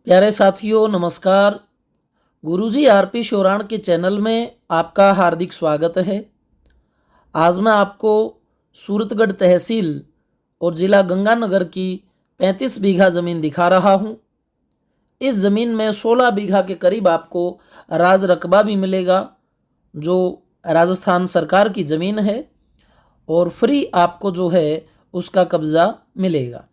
प्यारे साथियों नमस्कार। गुरुजी आरपी शोराण के चैनल में आपका हार्दिक स्वागत है। आज मैं आपको सूरतगढ़ तहसील और ज़िला गंगानगर की 35 बीघा ज़मीन दिखा रहा हूं। इस ज़मीन में 16 बीघा के करीब आपको राज रकबा भी मिलेगा, जो राजस्थान सरकार की ज़मीन है और फ्री आपको जो है उसका कब्ज़ा मिलेगा।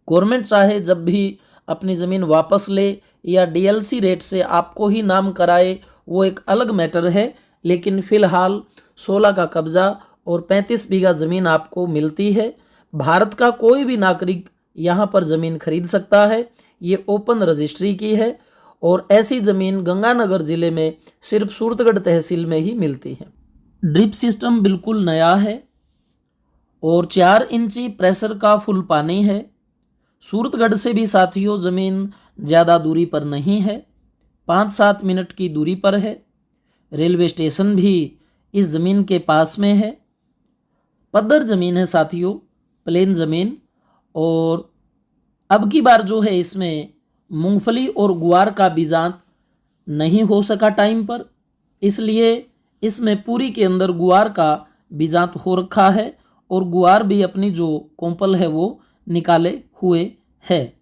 गवर्नमेंट चाहे जब भी अपनी ज़मीन वापस ले या डीएलसी रेट से आपको ही नाम कराए, वो एक अलग मैटर है, लेकिन फ़िलहाल 16 का कब्ज़ा और 35 बीघा ज़मीन आपको मिलती है। भारत का कोई भी नागरिक यहाँ पर ज़मीन खरीद सकता है। ये ओपन रजिस्ट्री की है और ऐसी ज़मीन गंगानगर ज़िले में सिर्फ सूरतगढ़ तहसील में ही मिलती है। ड्रिप सिस्टम बिल्कुल नया है और 4 इंची प्रेशर का फुल पानी है। सूरतगढ़ से भी साथियों ज़मीन ज़्यादा दूरी पर नहीं है, 5-7 मिनट की दूरी पर है। रेलवे स्टेशन भी इस ज़मीन के पास में है। पद्धर ज़मीन है साथियों, प्लेन ज़मीन। और अब की बार जो है इसमें मूंगफली और गुआर का बीजांत नहीं हो सका टाइम पर, इसलिए इसमें पूरी के अंदर गुआर का बीजांत हो रखा है और गुआर भी अपनी जो कोंपल है वो निकाले हुए है।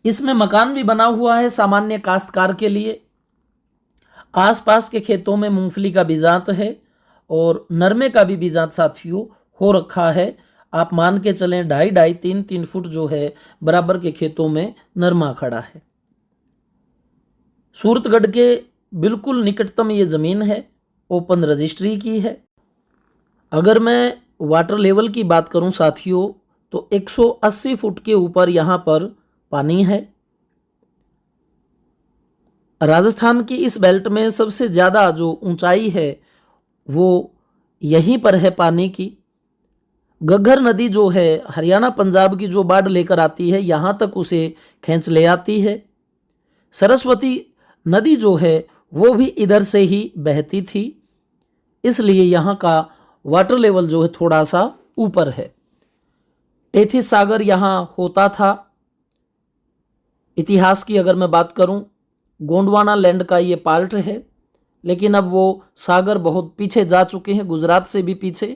इसमें मकान भी बना हुआ है सामान्य काश्तकार के लिए। आसपास के खेतों में मूंगफली का बीजांत है और नरमे का भी बीजांत साथियों हो रखा है। आप मान के चलें 2.5-2.5 3-3 फुट जो है बराबर के खेतों में नरमा खड़ा है। सूरतगढ़ के बिल्कुल निकटतम ये ज़मीन है, ओपन रजिस्ट्री की है। अगर मैं वाटर लेवल की बात करूं साथियों तो 180 फुट के ऊपर यहाँ पर पानी है। राजस्थान की इस बेल्ट में सबसे ज़्यादा जो ऊंचाई है वो यहीं पर है पानी की। घग्गर नदी जो है हरियाणा पंजाब की जो बाढ़ लेकर आती है यहाँ तक उसे खींच ले आती है। सरस्वती नदी जो है वो भी इधर से ही बहती थी, इसलिए यहाँ का वाटर लेवल जो है थोड़ा सा ऊपर है। टेथिस सागर यहाँ होता था। इतिहास की अगर मैं बात करूं, गोंडवाना लैंड का ये पार्ट है, लेकिन अब वो सागर बहुत पीछे जा चुके हैं, गुजरात से भी पीछे,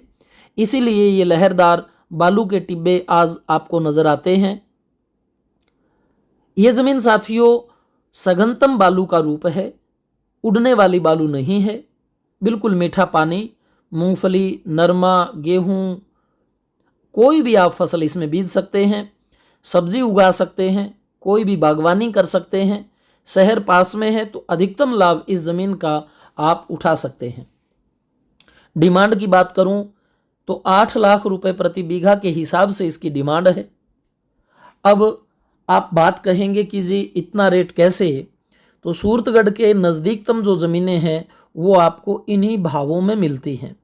इसीलिए ये लहरदार बालू के टिब्बे आज आपको नजर आते हैं। ये ज़मीन साथियों सघनतम बालू का रूप है, उड़ने वाली बालू नहीं है। बिल्कुल मीठा पानी, मूंगफली, नरमा, गेहूं, कोई भी आप फसल इसमें बीज सकते हैं, सब्जी उगा सकते हैं, कोई भी बागवानी कर सकते हैं। शहर पास में है तो अधिकतम लाभ इस ज़मीन का आप उठा सकते हैं। डिमांड की बात करूं तो 8 लाख रुपए प्रति बीघा के हिसाब से इसकी डिमांड है। अब आप बात कहेंगे कि जी इतना रेट कैसे, तो सूरतगढ़ के नज़दीकतम जो ज़मीनें हैं वो आपको इन्हीं भावों में मिलती हैं।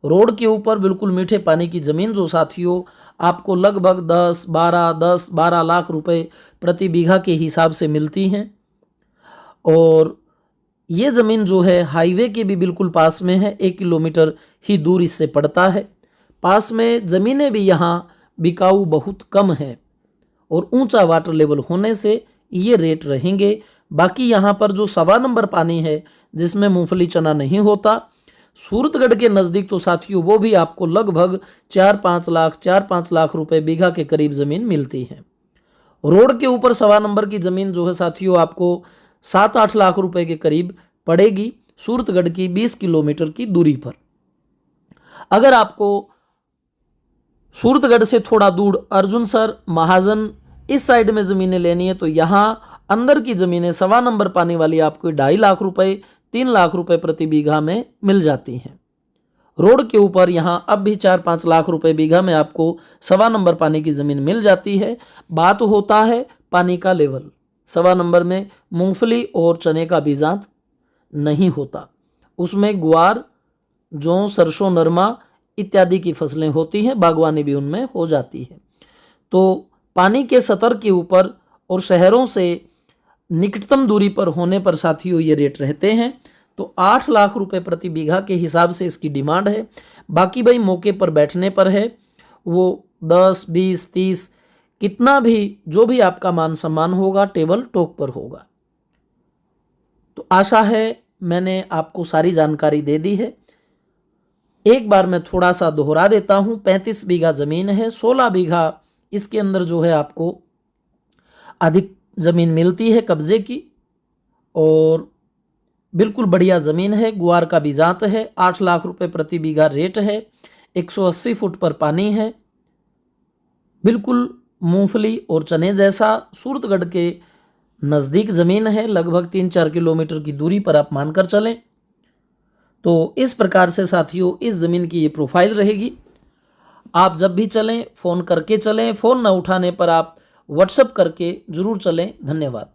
रोड के ऊपर बिल्कुल मीठे पानी की ज़मीन जो साथियों आपको लगभग 10-12 लाख रुपए प्रति बीघा के हिसाब से मिलती हैं। और ये ज़मीन जो है हाईवे के भी बिल्कुल पास में है, 1 किलोमीटर ही दूर इससे पड़ता है। पास में ज़मीनें भी यहाँ बिकाऊ बहुत कम है और ऊंचा वाटर लेवल होने से ये रेट रहेंगे। बाकी यहाँ पर जो 1.25 नंबर पानी है जिसमें मूंगफली चना नहीं होता, सूरतगढ़ के नज़दीक तो साथियों वो भी आपको लगभग 4-5 लाख रुपए बीघा के करीब ज़मीन मिलती है। रोड के ऊपर 1.25 नंबर की ज़मीन जो है साथियों आपको 7-8 लाख रुपए के करीब पड़ेगी, सूरतगढ़ की 20 किलोमीटर की दूरी पर। अगर आपको सूरतगढ़ से थोड़ा दूर अर्जुनसर, महाजन इस साइड में ज़मीनें लेनी है तो यहाँ अंदर की ज़मीनें 1.25 नंबर पानी वाली आपको 2.5 लाख रुपए 3 लाख रुपए प्रति बीघा में मिल जाती हैं। रोड के ऊपर यहाँ अब भी 4-5 लाख रुपए बीघा में आपको 1.25 नंबर पानी की ज़मीन मिल जाती है। बात होता है पानी का लेवल। 1.25 नंबर में मूंगफली और चने का बीजांत नहीं होता, उसमें गुआर, जौ, सरसों, नरमा इत्यादि की फसलें होती हैं, बागवानी भी उनमें हो जाती है। तो पानी के स्तर के ऊपर और शहरों से निकटतम दूरी पर होने पर साथियों ये रेट रहते हैं। तो 8 लाख रुपए प्रति बीघा के हिसाब से इसकी डिमांड है। बाकी भाई मौके पर बैठने पर है, वो 10, 20, 30 कितना भी जो भी आपका मान सम्मान होगा टेबल टॉक पर होगा। तो आशा है मैंने आपको सारी जानकारी दे दी है। एक बार मैं थोड़ा सा दोहरा देता हूं। 35 बीघा ज़मीन है, 16 बीघा इसके अंदर जो है आपको अधिक ज़मीन मिलती है कब्जे की, और बिल्कुल बढ़िया ज़मीन है। गुआर का बीजात है। 8 लाख रुपए प्रति बीघा रेट है। 180 फुट पर पानी है। बिल्कुल मूंगफली और चने जैसा। सूरतगढ़ के नज़दीक ज़मीन है, लगभग 3-4 किलोमीटर की दूरी पर आप मानकर चलें। तो इस प्रकार से साथियों इस ज़मीन की ये प्रोफाइल रहेगी। आप जब भी चलें फ़ोन करके चलें, फ़ोन न उठाने पर आप व्हाट्सएप करके ज़रूर चलें। धन्यवाद।